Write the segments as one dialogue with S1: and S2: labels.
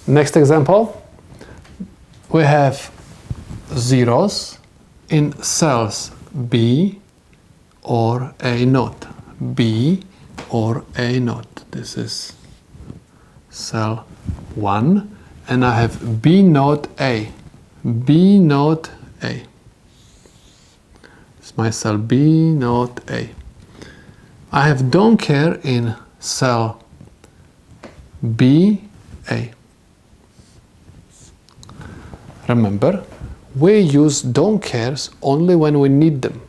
S1: Next example, we have zeros in cells B or A naught. B or A naught. This is cell 1, and I have B naught A. B naught A. It's my cell B naught A. I have don't care in cell B A. Remember, we use don't cares only when we need them.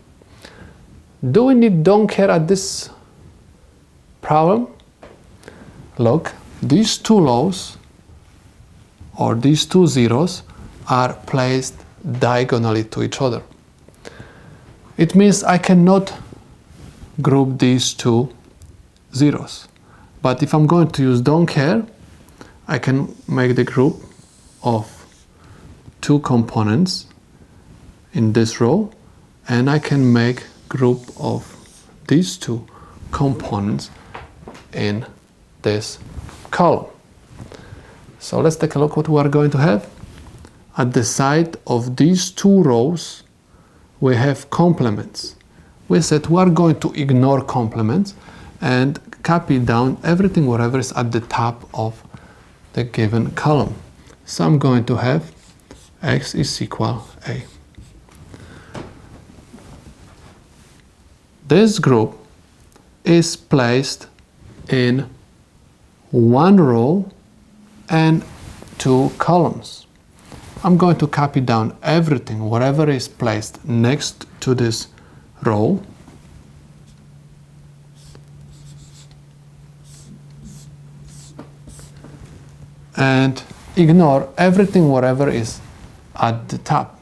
S1: Do we need don't care at this problem? Look, these two lows or these two zeros are placed diagonally to each other. It means I cannot group these two zeros. But if I'm going to use don't care, I can make the group of two components in this row, and I can make group of these two components in this column. So let's take a look what we are going to have. At the side of these two rows, we have complements. We said we are going to ignore complements and copy down everything whatever is at the top of the given column. So I'm going to have x is equal A. This group is placed in one row and two columns. I'm going to copy down everything, whatever is placed next to this row. And ignore everything, whatever is at the top.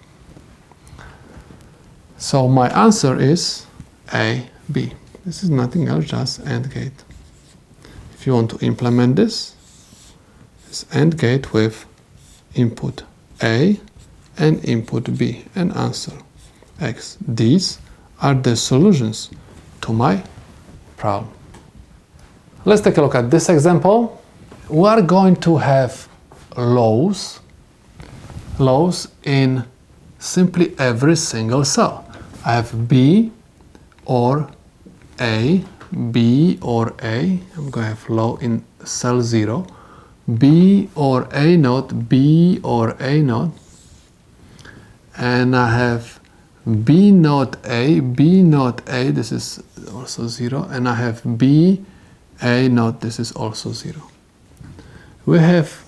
S1: So my answer is A, B. This is nothing else, just AND gate. If you want to implement this, it's AND gate with input A and input B and answer X. These are the solutions to my problem. Let's take a look at this example. We are going to have lows in simply every single cell. I have B or A, B or A. I'm going to have low in cell 0. B or A naught, B or A naught. And I have B naught A, B naught A, this is also 0. And I have B, A naught, this is also 0. We have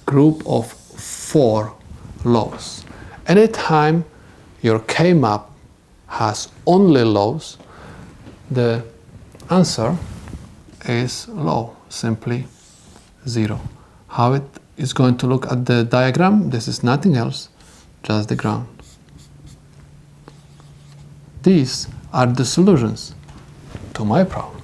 S1: group of 4 lows. Anytime your K-map has only lows, the answer is low, simply 0. How it is going to look at the diagram? This is nothing else, just the ground. These are the solutions to my problem.